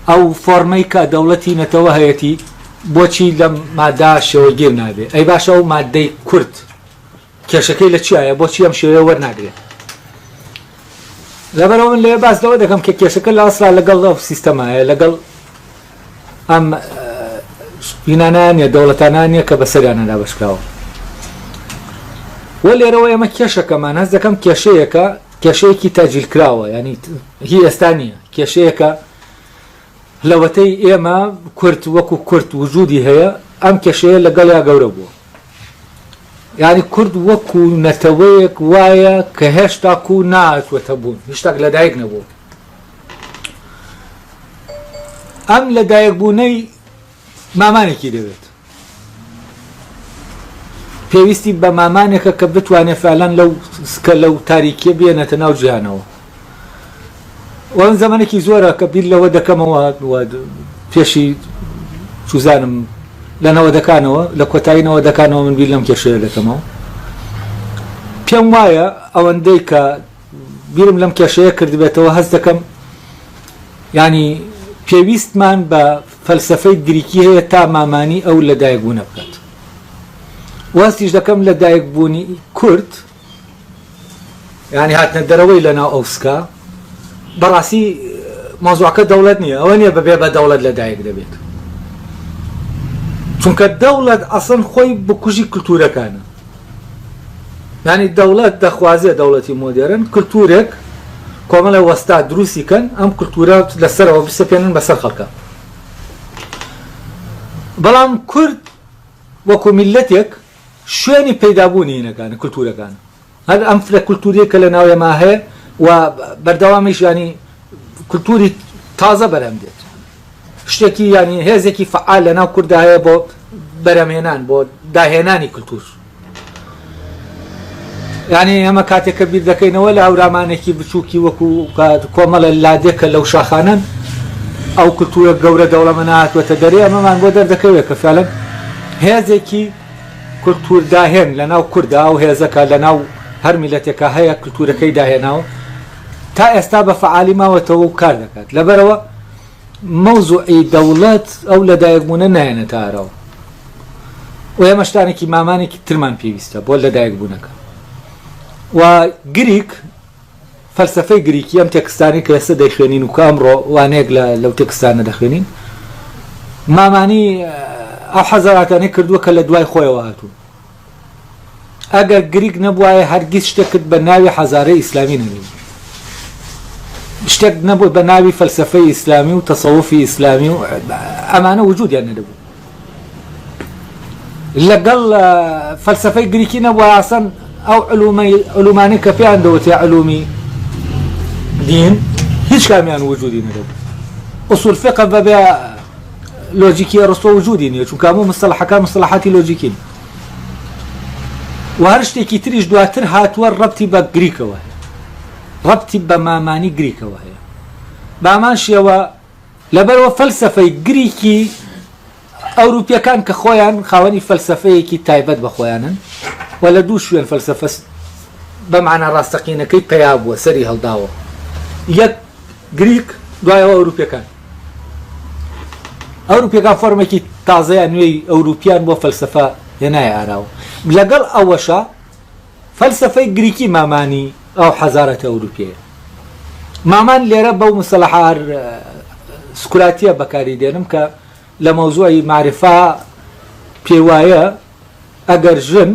ئەو فۆرمەی کە دەوڵەتی نەتەوە هەیەی بۆچی لەم مادا شێوەگیر نابێ ئەی باشە ئەو مادەی کورد کێشەکەی لە چیایە بۆچی ئەم شێوەیە وەرناگرێت لەبەرەوە من لێ باس لەوە دەکەم کە کێشەکە لە ئەسڵا لەگەڵ ئەو سیستەمایە لەگەڵ ئەم بینانانیە دەوڵەتانانیە کە بەسەریانەدا بەشکراوە وە لێرەوە ئێمە کێشەکەمان هەست دەکەم کێشەیەکە کێشەیەکی تاجیلکراوە ینی هی ئێستا نییە کێشەیەکە لەوەتەی ئێمە کورد وەکو کورد وجودی هەیە ئەم کێشەیە لەگەڵ یا گەورە بووە یعنی کورد وەکو نەتەوەیەک وایە کە هێشتا و ناتوەتە بوون هیچتاک لەدایک نەبوو ئەم لەدایک بوونەی مامانێکی دەوێت پێویستی بە مامانێکە کە بتوانێت فعلەن لەو تاریکیە بێنێتە ناو جیهانەوە وەن زەمانێکی زۆرە کە بیر لەوە دەکەمەوە پێشی چوزانم لە نەوەدەکانەوە لە کۆتایینەوە دەکانەوە من بیر لەم کێشەیە دەکەمەوە پێم وایە ئەوەندەی کە بیرم لەم کێشەیە کردبێتەوە هەست دەکەم ینی پێویستمان بە فەلسەفەی گریکی هەیە تا مامانی ئەو لەدایکبوونە بکات واستیش دەکەم لەدایکبوونی کورد ینی هاتنە دەرەوەی لەناو ئەوسکا بەڕاستی مۆزوعەکە دەوڵەت نییە ئەوە نییە بەبێ بە دەوڵەت لەدایک دەبێت چونکە دەوڵەت ئەسڵ خۆی بکوژی کلتورەکانە ینی دەوڵەت دەخوازێ دەوڵەتی مۆدێرن کلتورێک کۆمەڵە وەستا دروستیکەن ئەم کلتورە لەسەرەوە بسەپێنن بەسەر خەڵکە بەڵام کورد وەکو میلەتێک شوێنی پەیدابوونی هینەکانە کلتورەکانە هەر ئەم فرە کلتوریە کە لە ناوێما هەیە و بەردەوامیش ینی کلتوری تازە بەرەم دێت شتێکی ینی هێزێکی فعال لە ناو کووردا هەیە بۆ بەرەمهێنان بۆ داهێنانی کلتور ینی ئەمە کاتێککە بیر دەکەینەوە لە هەورامانێکی بچووکی وەکو کۆمەڵە لادێکە لەو شاخانن ئەو کلتورە گەورە دەوڵەمە نهاتوەتە دەرێ ئەمەمان بۆ دەردەکەوێت کە فعلەن هێزێکی کلتور داهێن لە ناو کووردا و هێزەکە لە ناو هەر میلەتێکە هەیە کلتورەکەی داهێناوە تا ئێستا بە فعالی ماوەتەوە و کار دەکات لەبەرەوە مەوزوعی دەوڵەت ئەو لەدایکبوونە نایەنە ئارەوە و ئێمە شتانێکی مامانێکی ترمان پێویستە بۆ لەدایکبوونەکە و گریک فەلسەفەی گریکی ئەم تێکستانی کە ئێستا دەیخوێنین و کە ئەمڕۆ وانەیەک لەو تێکستانە دەخوێنین مامانی ئەو حەزاراتانەی کردووە کە لە دوای خۆیەوە هاتوو ئەگەر گریک نەبووایە هەرگیز شتێکت بە ناوی حەزارەی ئیسلامی نەبوو شتێک نەبوو بە ناوی فەلسەفەی ئیسلامی و تەسەووفی ئیسلامی و ئەمانە وجودیان نەدەبوو لەگەڵ فەلسەفەی گریکی نەبووە ئاسان ئەو علومانی کە پێیان دەوتێ علومی دین هیچ کامیان وجودی نەدەبوو ئوسوول فقه بەبێ لۆجیکی ئەرسطۆ وجودی نییە چونکە هەموو مستەلەحەکان مستەلەحاتی لۆجیکین و هەر شتێکی تریش دواتر هاتووە ڕەبتی بە گریکەوە ڕەبتی بە مامانی گریکەوە هەیە بامان شێوە لەبەرەوە فەلسەفەی گریکی ئەوروپیەکان کە خۆیان خاوەنی فەلسەفەیەکی تایبەت بە خۆیانن و لە دوو شوێن فەلسەفە بە معنە ڕاستەقینەکەی پیا بووە سەری هەڵداوە یەک گریک دوایەوە ئەوروپیەکان فۆرمێکی تازەیە نوێی ئەوروپیان بۆ فەلسەفە هێنایە ئاراوە لەگەڵ ئەوەشە فەلسەفەی گریکی مامانی ئەو حەزارەتە ئەوروپیەیە مامان لێرە بەو مستەلەحە سکولاتیە بەکاری دێنم کە لە مەوزوعی معرفە پێی وایە ئەگەر ژن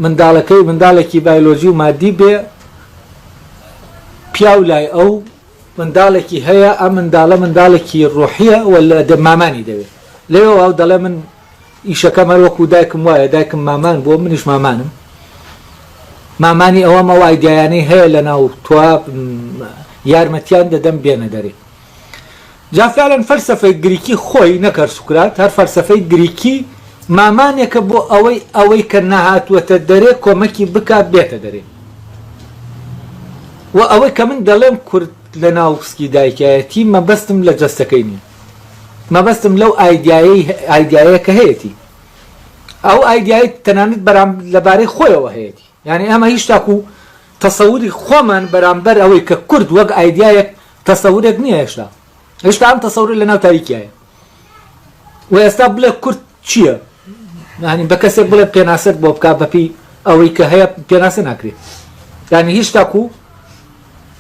منداڵێکی بایۆلۆژی و مادی بێ پیاو لای ئەو منداڵێکی هەیە ئەم منداڵێکی ڕۆحیە و مامانی دەوێت لێەوە ئەو دەڵێ من ئیشەکەم هەر وەکو دایکم وایە دایکم مامان بۆ منیش مامانم مامانی ئەوە مەوای دیایانەی هەیە لە ناو تۆ یارمەتیان دەدەم بێنە دەرێ جافعلەن فەلسەفەی گریکی خۆی نەکەر سوکرات هەر فەلسەفەی گریکی مامانێکە بۆ ئەوەی کە نەهاتووەتە دەرێ کۆمەکی بکات بێتە دەرێ و ئەوەی کە من دەڵێم کورد لە ناوسکی دایکایەتی مەبەستم لە جەستەکەی نیە مەبەستم لەو ئایدیایە کە هەیەی ئەو ئایدیای تەنانەت لەبارەی خۆیەوە هەیەی یعنی ئەمە هیچ تاکو تەسەووری خۆمان بەرامبەر ئەوەی کە کورد وەک ئایدیایەک تەسەورێک نییە هێشتا هێشتا ئەم تەسەوڕ لە ناو تاریکیایە و ئێستا بڵێ کورد چییە؟ یعنی بە کەسێک بڵێ پێناسەت بۆ بکات بەپی ئەوەی کە هەیە پێناسە ناکرێت، یعنی هیچ تاکو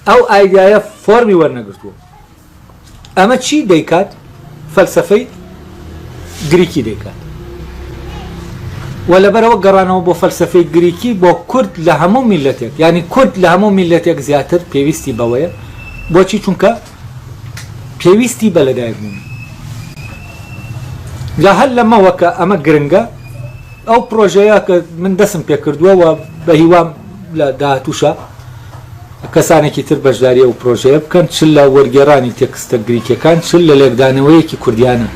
ئەو ئایدایە فۆرمی وەرنەگرتووە. ئەمە چی دەیکات؟ فەلسەفەی گریکی دەیکات و لەبەرەوە گەڕانەوە بۆ فەلسەفەی گریکی بۆ کورد لە هەموو میلەتێک، یعنی کورد لە هەموو میلەتێک زیاتر پێویستی بەوەیە. بۆچی؟ چونکە پێویستی بە لەدایکبوون لە هەر لەمەوە کە ئەمە گرنگە. ئەو پرۆژەیە کە من دەسم پێ کردووە و بە هیوام لە داهاتووشە کەسانێکی تر بەشداری ئەو پرۆژەیە بکەن، چ لە وەرگێڕانی تێکستە گریکیەکان، چ لە لێکدانەوەیەکی کوردیانە،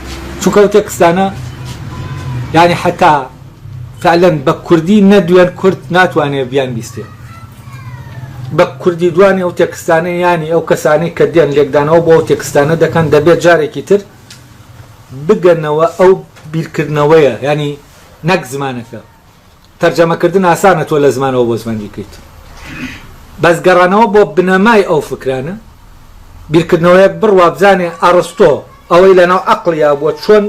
چونکە ئەو تێکستانە یعنی حتا فعلا بە کوردی نەدوێن کورد ناتوانێت بیان بیستێ بە کوردی دوانی ئەو تێکستانە، ینی ئەو کەسانەی کە دێن لێکدانەوە بۆ ئەو تێکستانە دەکەن دەبێت جارێکی تر بگەنەوە ئەو بیرکردنەوەیە، ینی نەک زمانەکە. تەرجەمەکردن ئاسانە تۆ لە زمانەوە بۆ زمان بیکەیت، بەس گەڕانەوە بۆ بنەمای ئەو فکرانە، بیرکردنەوەیەک بڕوا بزانێ ئەڕستۆ ئەوەی لەناو عەقڵیا بۆ چۆن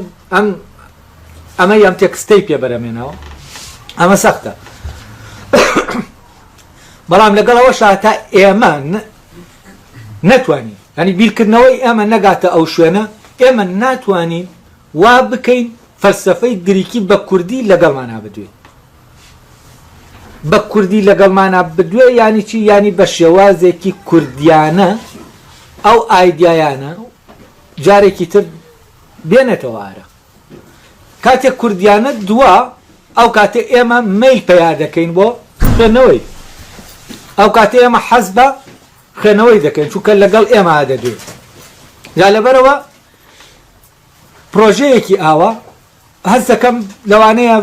ئەمە یام تێکستەی پێ بەرەمێنەوە، ئەمە سەختە. بەڵام لەگەڵەوە شاتا ئێمە نەتوانین، ینی بیرکردنەوەی ئێمە نەگاتە ئەو شوێنە، ئێمە ناتوانین وا بکەین فەلسەفەی گریکی بە کوردی لەگەڵمانە بدوێ. بە کوردی لەگەڵمانە بدوێ ینی چی؟ ینی بە شێوازێکی کوردیانە ئەو ئایدیایانە جارێکی تر بێنێتەوە ئارە. کاتێک کوردیانە دووە ئەو کاتێ ئێمە مەیل پەیا دەکەین بۆ خوێندنەوەی، ئەو کاتێ ئێمە حەز بە خوێندنەوەی دەکەین چونکە لەگەڵ ئێمە دەدوێت. یا لەبەرەوە پرۆژەیەکی ئاوا هەست دەکەم لەوانەیە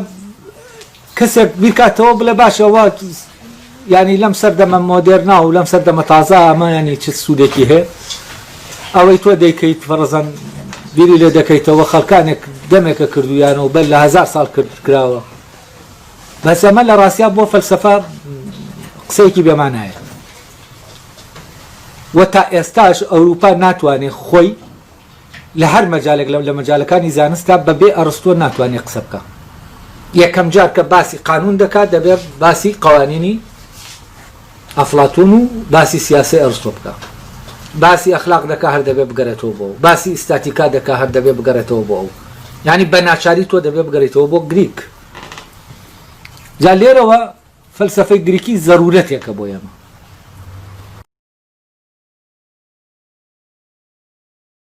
کەسێک بیرکاتەوە بڵێ باشەوە ینی لەم سەردەمە مۆدێرنا و لەم سەردەمە تازە ئەمە ینی چ سوودێکی هەیە، ئەوەی تۆ دەیکەیت فەرەزەن بیری لێ دەکەیتەوە خەڵکانێک دەمێکە کردویانە و بەر لە 1000 ساڵ کراوە. بەس ئەمە لە ڕاستیا بۆ فەلسەفە قسەیەکی بێمانایە و تا ئێستاش ئەوروپا ناتوانێت خۆی لە هەر مەجالێک لە مەجالەکانی زانستا بەبێ ئەڕستۆ ناتوانێت قسە بکە. یەکەم جار کە باسی قانون دەکات دەبێت باسی قەوانینی ئەفلاتون و باسی سیاسی ئەرستۆ بکە، باسی ئەخلاق دەکات هەر دەبێت بگەرێتەوە بۆ، باسی ئیستاتیکا دەکات هەر دەبێت بگەرێتەوە بۆ ئەو، یعنی بە ناچاری تۆ دەبێت بگەرێتەوە بۆ گریک. جا لێرەوە فەلسەفەی گریکی زەرورەتێکە بۆ ئێمە.